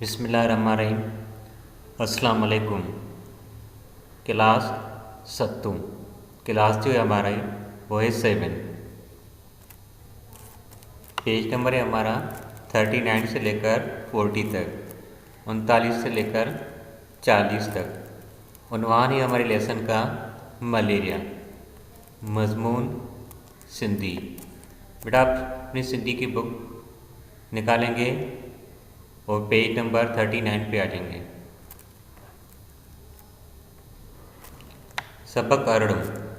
बिस्मिल्लाहिर्रहमानिर्रहीम। अस्सलाम वालेकुम। क्लास सत्तू क्लास जो है हमारा वो है 7। पेज नंबर है हमारा 39 से लेकर 40 तक, 39 से लेकर 40 तक। उन्वान है हमारे लेसन का मलेरिया। मजमून सिंधी। बेटा आप अपनी सिंधी की बुक निकालेंगे और पेज नंबर 39 पे आ जाएंगे। सबक अरड़ू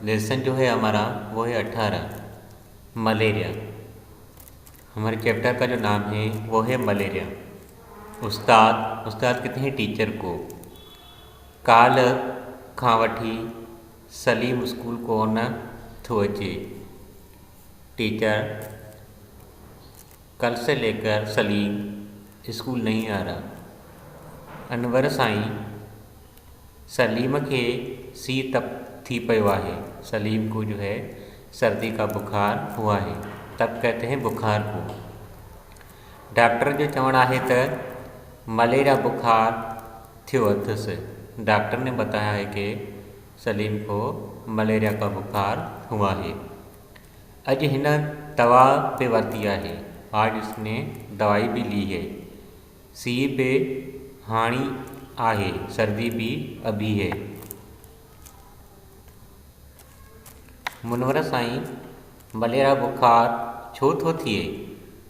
लेसन जो है हमारा वो है 18 मलेरिया। हमारे चैप्टर का जो नाम है वो है मलेरिया। उस्ताद कहते हैं टीचर को। काल खां वठी सलीम स्कूल को न थो अचे। टीचर कल से लेकर सलीम स्कूल नहीं आ रहा। अनवर साईं सलीम के सी तप थी पियो आहे। सलीम को जो है सर्दी का बुखार हुआ है। तब कहते हैं बुखार को। डॉक्टर जो चवण आहे त मलेरिया बुखार थियो अथसि। डॉक्टर ने बताया है कि सलीम को मलेरिया का बुखार हुआ है। अज हिन दवा पे वरती है। आज इसने दवाई भी ली है। सी पे हाणी आहे, सर्दी भी अभी है। मुनवर साईं मलेरिया बुखार छो थो थिए।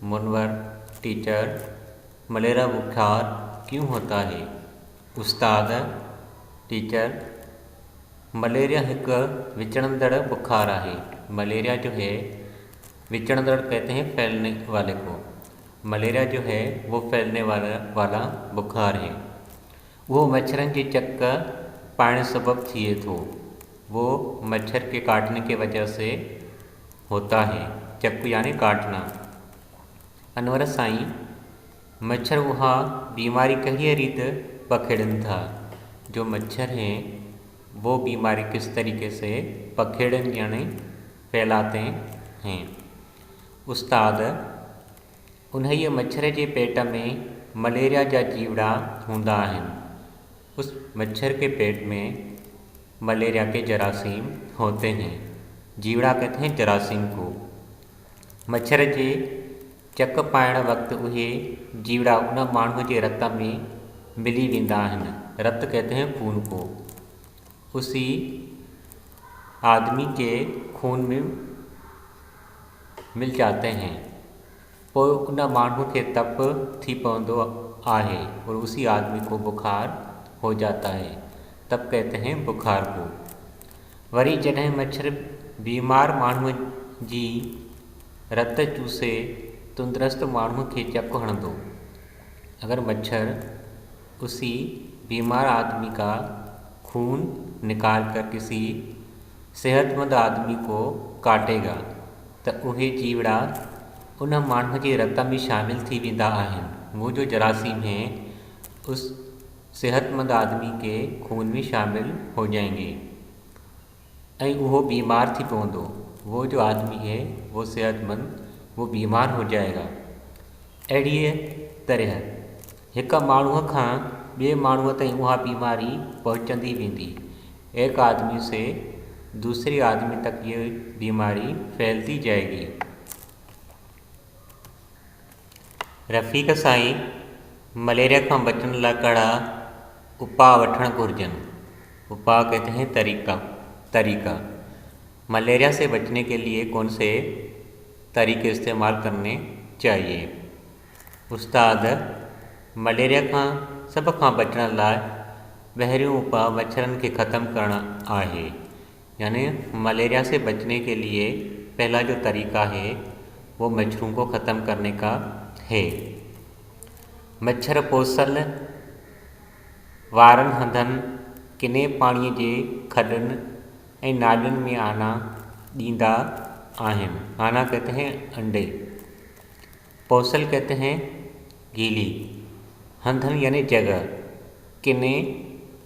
मुनवर टीचर मलेरिया बुखार क्यों होता है। उस्ताद टीचर मलेरिया एक विचणंदड़ बुखार है। मलेरिया जो है विचणंदड़ कहते हैं फैलने वाले को। मलेरिया जो है वो फैलने वाला बुखार है। वो मच्छरन के चक पाण सबब थिए थो। वो मच्छर के काटने की वजह से होता है। चक्कू यानी काटना। अनवर साईं मच्छर वहाँ बीमारी कही रीत पखेड़न था। जो मच्छर हैं वो बीमारी किस तरीके से पखेड़न यानी फैलाते हैं। उस्ताद उन्हें मच्छर के पेट में मलेरिया जा जीवड़ा होंदा आहिनि। उस मच्छर के पेट में मलेरिया के जरासीम होते हैं। जीवड़ा कहते हैं जरासीम को। मच्छर के चक पाइण वक्त उहे जीवड़ा उन माण्हू के रत में मिली वेंदा आहिनि। रत कहते हैं खून को। उसी आदमी के खून में मिल जाते हैं। पोइ उन माण्हू के तप थी पवंदो आहे और उसी आदमी को बुखार हो जाता है। तब कहते हैं बुखार को। वरी जॾहिं मच्छर बीमार माण्हू जी रत चूसे तंदुरुस्त माण्हू के चक हणंदो। अगर मच्छर उसी बीमार आदमी का खून निकाल कर किसी सेहतमंद आदमी को काटेगा तो उहे जीवड़ा उन माण्हू के रत में शामिल थी वेंदा आहिनि। वो जो जरासीम हैं उस सेहतमंद आदमी के खून में शामिल हो जाएंगे ऐं वो बीमार थी पवंदो। वो जो आदमी है वो सेहतमंद वो बीमार हो जाएगा। अहिड़ीअ तरह एक माण्हूअ खां ॿिए माण्हूअ ताईं उहा बीमारी पहुचंदी वेंदी। एक आदमी से दूसरे आदमी तक ये बीमारी फैलती जाएगी। रफ़ीक साईं मलेरिया खां बचण लाइ कड़ा उपाउ वठण घुरिजनि। उपाउ कहते हैं तरीका। मलेरिया से बचने के लिए कौन से तरीके इस्तेमाल करने चाहिए। उस्ताद मलेरिया खां सभ खां बचण लाइ पहिरियों उपाउ मच्छरन के ख़त्म करणु आहे। यानी मलेरिया से बचने के लिए पहला जो तरीका है वो मच्छरों को ख़त्म करने का है। मच्छर पोसल वारन हंधनि किने पाणीअ जे खॾनि ऐं नालियुनि में आना ॾींदा आहिनि। आना कहते हैं अंडे। पोसल कहते हैं गीली। हंधन यानी जगह। किने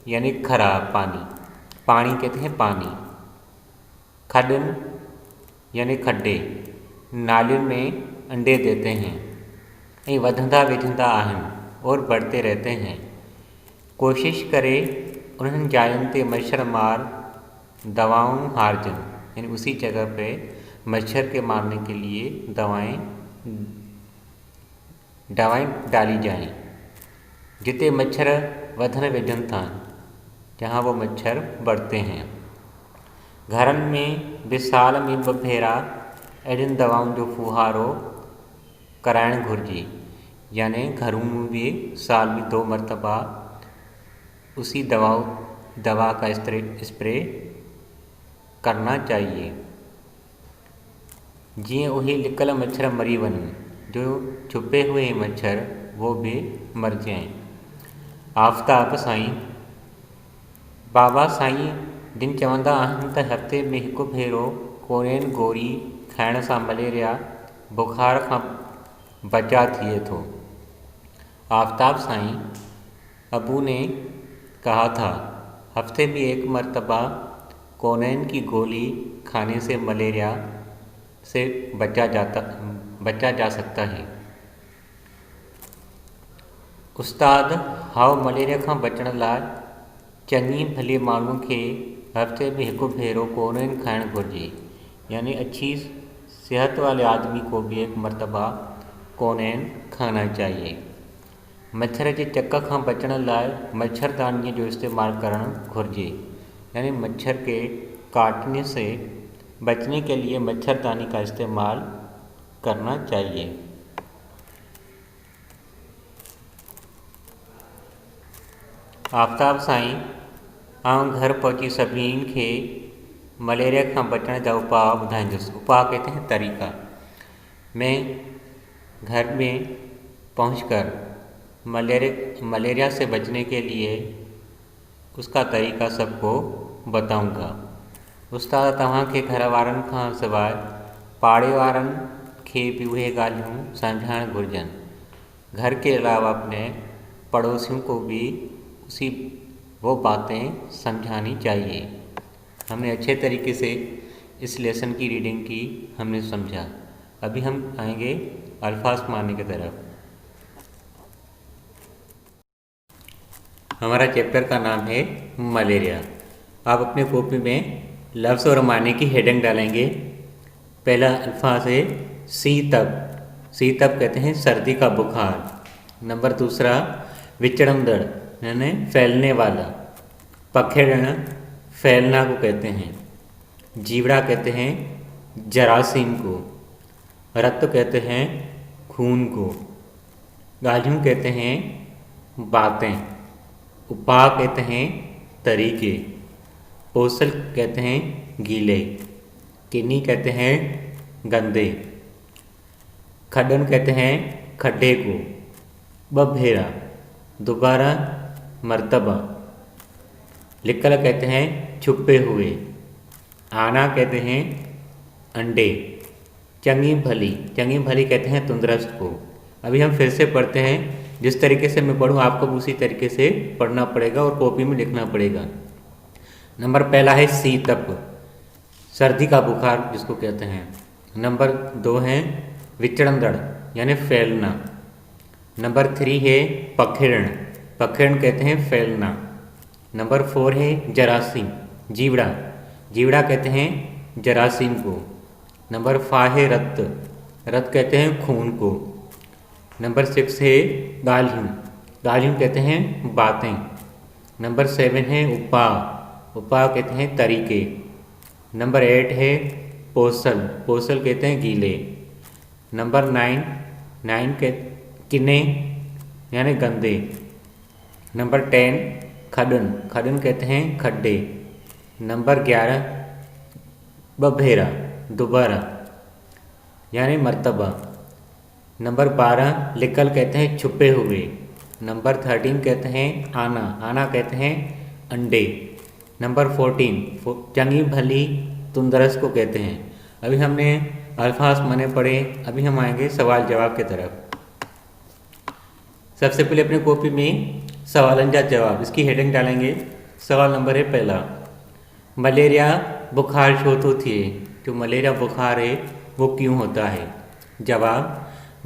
यानी खराब पानी। पानी कहते हैं पानी। खॾन यानी खड्डे। नालियुनि में अंडे देते हैं ऐं वधंदा वेझंदा आहिनि और बढ़ते रहते हैं। कोशिश करें उन्हें जायंते मच्छर मार दवाओं हार्जन, यानी उसी जगह पे मच्छर के मारने के लिए दवाएं डाली जाएं। जिते मच्छर वधन विझन था, जहाँ वो मच्छर बढ़ते हैं। घरन में विशाल में बफेरा एडिन दवाओं जो फुहारो कराइण घुर्जी, यानी घरों में भी साल में 2 मरतबा उसी दवा का स्प्रे करना चाहिए। जिए वही लिकल मच्छर मरी वञनि, जो छुपे हुए मच्छर वो भी मर जाएं। आफ़ताब साईं बाबा साईं दिन चवंदा आहिनि त हफ़्ते में हिकु भेरो कोरेन गोरी खाइण सां मलेरिया बुखार खां बचा थिए थो। आफ़ताब साईं अबू ने कहा था, हफ्ते में 1 मरतबा कोनेन की गोली खाने से मलेरिया से बचा जा सकता है। उस्ताद हाउ मलेरिया खां बचण लाइ चङी भली माण्हुनि खे हफ्ते में हिकु भेरो कोनेन खाइण घुर्जे, यानी अच्छी सेहत वाले आदमी को भी 1 मरतबा कोनेन खाना चाहिए। मच्छर के चक खां बचण लाइ मच्छरदानी जो इस्तेमाल करणु घुर्जे, यानी मच्छर के काटने से बचने के लिए मच्छरदानी का इस्तेमाल करना चाहिए। आफ़ताब साईं आउं घर पहुंची सभिनी खे मलेरिया खां बचण जा उपाय ॿुधाईंदुसि। उपाय कहते हैं तरीका। मैं घर में पहुंचकर मलेरिया से बचने के लिए उसका तरीका सबको बताऊंगा। उस्ताद तव्हां खे घर वारनि खां सवाइ पाड़े वारनि खे भी उहे ॻाल्हियूं सम्झाइण घुर्जनि। घर के अलावा अपने पड़ोसियों को भी वो बातें समझानी चाहिए। हमने अच्छे तरीके से इस लेसन की रीडिंग की, हमने समझा। अभी हम आएंगे अल्फाज मारने की तरफ। हमारा चैप्टर का नाम है मलेरिया। आप अपने कॉपी में लफ्ज़ और मायने की हेडिंग डालेंगे। पहला अल्फाज है सीतप। सीतप कहते हैं सर्दी का बुखार। नंबर दूसरा विचड़ंदड़, यानी फैलने वाला। पखेड़न फैलना को कहते हैं। जीवड़ा कहते हैं जरासीम को। रक्त कहते हैं खून को। गालियों कहते हैं बातें। उपाय कहते हैं तरीके। पोसल कहते हैं गीले। किन्नी कहते हैं गंदे। खडन कहते हैं खड्डे को। बभेरा दोबारा मर्तबा। लिकल कहते हैं छुपे हुए। आना कहते हैं अंडे। चंगी भली, चंगी भली कहते हैं तंदुरुस्त को। अभी हम फिर से पढ़ते हैं। जिस तरीके से मैं पढ़ूँ आपको उसी तरीके से पढ़ना पड़ेगा और कॉपी में लिखना पड़ेगा। नंबर पहला है सीतप, सर्दी का बुखार जिसको कहते हैं। नंबर 2 है विचड़ंदड़, यानी फैलना। नंबर 3 है पखेड़न, पखेड़न कहते हैं फैलना। नंबर 4 है जरासीम, जीवड़ा, जीवड़ा कहते हैं जरासीम को। नंबर 5 है रक्त, रक्त कहते हैं खून को। नंबर 6 है गालियों, गालियों कहते हैं बातें। नंबर 7 है उपाय, उपाय कहते हैं तरीके। नंबर 8 है पोसल, पोसल कहते हैं गीले। नंबर 9 के किन्ने यानी गंदे। नंबर 10 खडन, खडन कहते हैं खड्डे। नंबर 11 बभेरा, दोबारा यानी मर्तबा। नंबर 12 लिकल कहते हैं छुपे हुए। नंबर 13 कहते हैं आना, आना कहते हैं अंडे। नंबर 14 चंगी भली तंदुरुस्त को कहते हैं। अभी हमने अल्फाज माने पढ़े, अभी हम आएंगे सवाल जवाब की तरफ। सबसे पहले अपनी कॉपी में सवालन जा जवाब, इसकी हेडिंग डालेंगे। सवाल नंबर है पहला, मलेरिया बुखार छो तो थिए, जो मलेरिया बुखार है वो क्यों होता है। जवाब,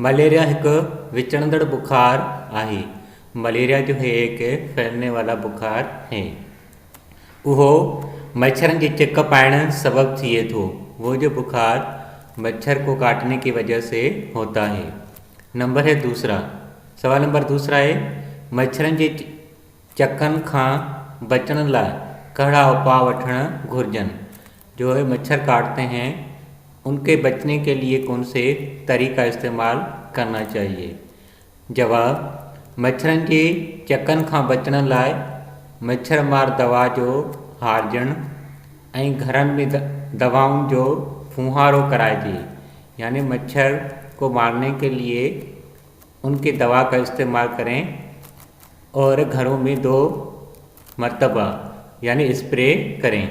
मलेरिया एक विचड़ंदड़ बुखार आहे मलेरिया जो है एक फैलने वाला बुखार है। उहो मच्छरन जे चिक पाइण सबब थिए थो। वो जो बुखार मच्छर को काटने की वजह से होता है। नंबर है दूसरा, सवाल नंबर दूसरा है मच्छरन जे चक्कन खां बचण लाइ कहिड़ा उपाउ वठण घुर्जन। जो है मच्छर काटते हैं उनके बचने के लिए कौन से तरीका इस्तेमाल करना चाहिए। जवाब, मच्छरन जे चक्कन खां बचण लाइ मच्छर मार दवा जो हारजण ऐं घरनि में दवाउनि जो फुहारो कराइजे। यानी मच्छर को मारने के लिए उनकी दवा का इस्तेमाल करें और घरों में 2 मरतबा यानी स्प्रे करें।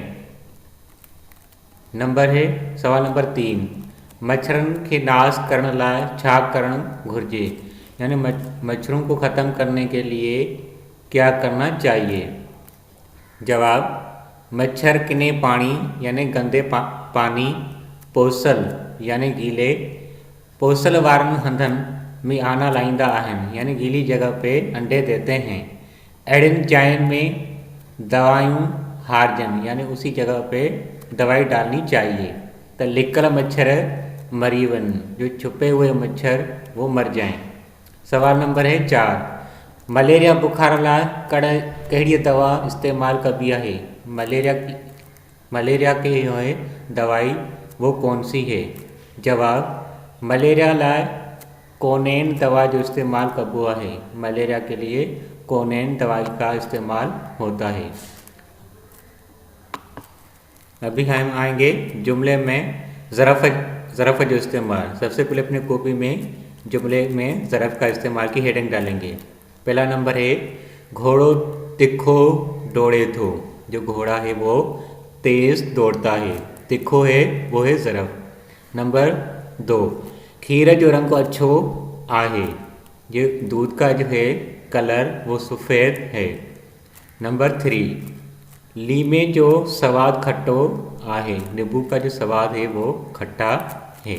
नंबर है सवाल नंबर 3, मच्छरन के नाश करण लाइ छा करण घुर्जे। यानी मच्छरों को ख़त्म करने के लिए क्या करना चाहिए। जवाब, मच्छर किने पानी यानी गंदे पानी, पोसल यानी गीले पोसल वारन हंधनि में आना लाइंदा आहिनि यानी गीली जगह पे अंडे देते हैं। अड़िन जाइन में दवायूं हारजन यानी उसी जगह पे दवाई डालनी चाहिए तो लिकल मच्छर मरी वन, जो छुपे हुए मच्छर वो मर जाएं। सवाल नंबर है 4, मलेरिया बुखार लाइ कहिड़ी दवा इस्तेमाल कबी है। मलेरिया की जो है दवाई वो कौन सी है। जवाब, मलेरिया लाइ कोनेन दवा जो इस्तेमाल कबो है। मलेरिया के लिए कोनेन दवाई का इस्तेमाल होता है। अभी हम आएंगे जुमले में ज़रफ़ जो इस्तेमाल। सबसे पहले अपने कॉपी में जुमले में ज़रफ़ का इस्तेमाल की हेडिंग डालेंगे। पहला नंबर है घोड़ो तिखो दौड़े थो। जो घोड़ा है वो तेज़ दौड़ता है, तिखो है वो है ज़रफ़। नंबर 2, खीर जो रंग अच्छो आहे। ये दूध का जो है कलर वो सफ़ेद है। नंबर 3, लीमे जो स्वाद खट्टो आहे। नींबू का जो स्वाद है वो खट्टा है।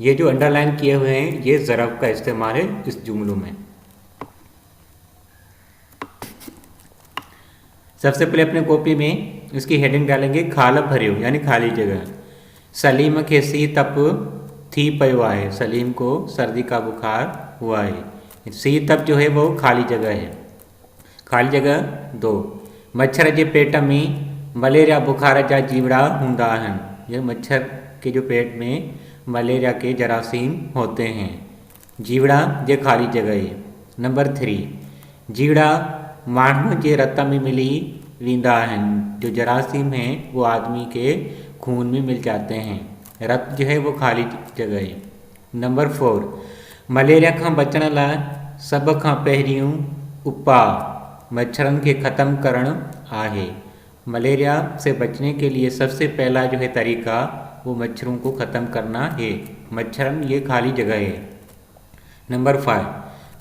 ये जो अंडरलाइन किए हुए हैं ये ज़रफ़ का इस्तेमाल है इस जुमलों में। सबसे पहले अपने कॉपी में इसकी हेडिंग डालेंगे खाल भरियो यानी खाली जगह। सलीम के सी तप थी पयो आहे। सलीम को सर्दी का बुखार हुआ है। सी तप जो है वो खाली जगह है। खाली जगह 2, मच्छर के पेट में मलेरिया बुखार जा जीवड़ा होंदा आहिनि। ये मच्छर के जो पेट में मलेरिया के जरासीम होते हैं। जीवड़ा जे खाली जगह है। नंबर 3, जीवड़ा मानव के रत में मिली वींदा आहिनि। जो जरासीम हैं वो आदमी के खून में मिल जाते हैं। रत जो है वो खाली जगह है। नंबर 4, मलेरिया का बचण लाइ सब खां पहिरियों उपाउ मच्छरन के ख़त्म करण आहे। मलेरिया से बचने के लिए सबसे पहला जो है तरीका वो मच्छरों को ख़त्म करना है। मच्छरन ये खाली जगह है। नंबर 5,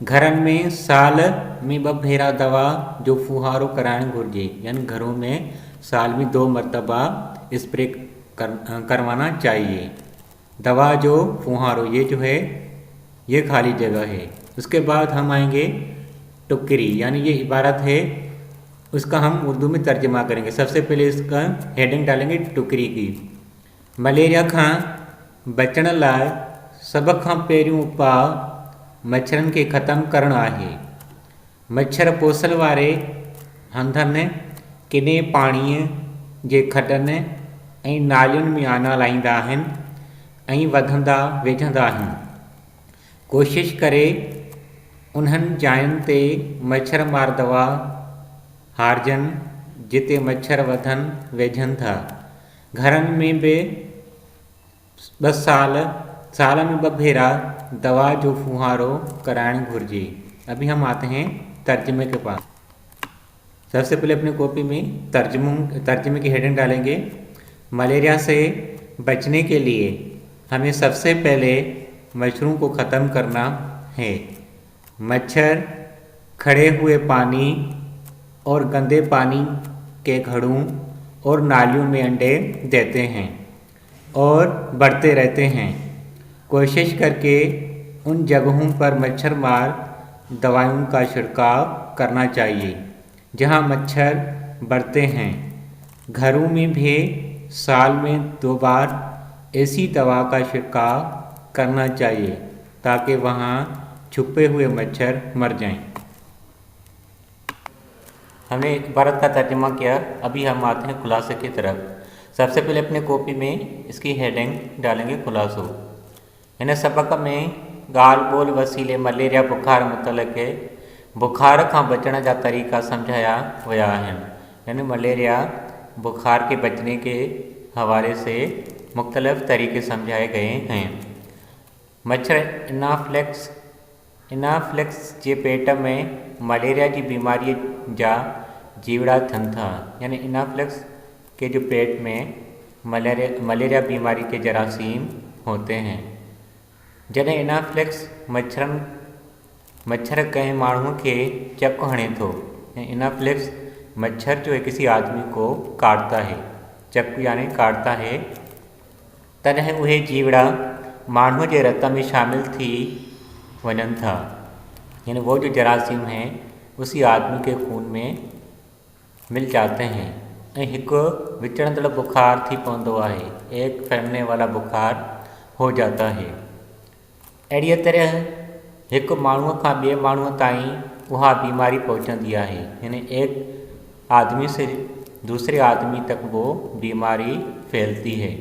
घरन में साल में 2 भेरा दवा जो फुहारो कराइण घुर्जे। यानी घरों में साल में 2 मरतबा स्प्रे करवाना चाहिए। दवा जो फुहारो ये जो है ये खाली जगह है। उसके बाद हम आएंगे टुकरी यानी ये इबारत है उसका हम उर्दू में तर्जमा करेंगे। सबसे पहले इसका हेडिंग डालेंगे टुकरी की। मलेरिया खां बचण लाइ सब खां पहिरियों उपाउ मच्छरन के ख़त्म करण आहे। मच्छर पोसल वारे हंधनि किने पाणीअ जे खॾनि ऐं नालियुनि में आना लाहींदा आहिनि ऐं वधंदा वेझंदा आहिनि। कोशिश करे उन्हनि जायुनि ते मच्छर मार दवा हारजन जिते मच्छर वधनि वेझनि था। घरनि में बि साल में 2 भेरा दवा जो फुहारो कराइण घुर्जे। अभी हम आते हैं तर्जमे के पास। सबसे पहले अपनी कॉपी में तर्जमे की हेडिंग डालेंगे। मलेरिया से बचने के लिए हमें सबसे पहले मच्छरों को ख़त्म करना है। मच्छर खड़े हुए पानी और गंदे पानी के घड़ों और नालियों में अंडे देते हैं और बढ़ते रहते हैं। कोशिश करके उन जगहों पर मच्छर मार दवाइयों का छिड़काव करना चाहिए। जहाँ मच्छर बढ़ते हैं, घरों में भी साल में 2 बार ऐसी दवा का छिड़काव करना चाहिए ताकि वहाँ छुपे हुए मच्छर मर जाएं। हमने भारत का तर्जुमा किया। अभी हम आते हैं खुलासे की तरफ। सबसे पहले अपने कॉपी में इसकी हेडिंग डालेंगे खुलासो। इन सबक में ॻाल्हि ॿोल वसीले मलेरिया बुखार मुतलक़ बुखार खां बचण जा तरीक़ा समझाया विया आहिनि। यानी मलेरिया बुखार के बचने के हवाले से मुख्तलिफ़ तरीक़े समझाए गए हैं। मच्छर इनाफ्लेक्स जे पेट में मलेरिया की बीमारी जा जीवड़ा थियनि था। यानी इनाफ्लेक्स के जो पेट में मलेरिया बीमारी के जरासीम होते हैं। जॾहिं इनाफ्लेक्स मच्छर कंहिं माण्हू के चक हणे थो, इनाफ्लेक्स मच्छर जो है किसी आदमी को काटता है, चक यानी काटता है, तॾहिं उहे जीवड़ा माण्हू के रत में शामिल थी वञनि था। यानी वो जो जरासीम हैं उसी आदमी के खून में मिल जाते हैं ऐं हिकु विचड़ंदड़ बुखार थी पवंदो आहे, एक फैलने वाला बुखार हो जाता है। अहिड़ीअ तरह हिकु माण्हूअ खां ॿिए माण्हूअ ताईं उहा बीमारी पहुचंदी आहे। यानी एक आदमी से दूसरे आदमी तक वो बीमारी फैलती है।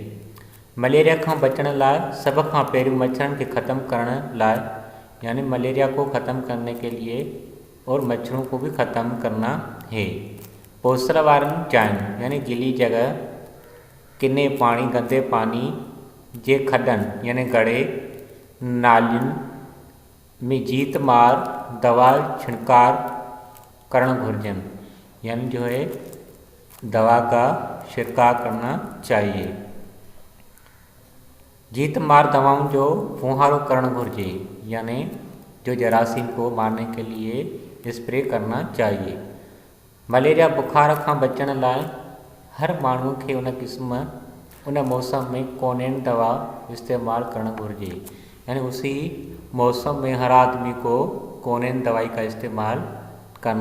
मलेरिया खां बचण लाइ सभ खां पहिरियों मच्छरनि खे ख़त्म करण लाइ, यानी मलेरिया को ख़त्म करने के लिए और मच्छरों को भी ख़त्म करना है। पोसल वारनि जाइनि यानी गीली जगह, किने पानी गंदे पानी जे खॾनि यानी गड़े, नालियुनि में जीत मार दवा छिड़काव करण घुर्जनि। यानी जो है दवा का छिड़काव करना चाहिए। जीत मार दवाओं जो फुहारो करण घुर्जे, यानी जो जरासीम को मारने के लिए स्प्रे करना चाहिए। मलेरिया बुखार खां बचण लाइ हर माण्हू खे उन मौसम में कोनेन दवा इस्तेमाल करण घुर्जे। यानी उसी मौसम में हर आदमी को कोनेन दवाई का इस्तेमाल करना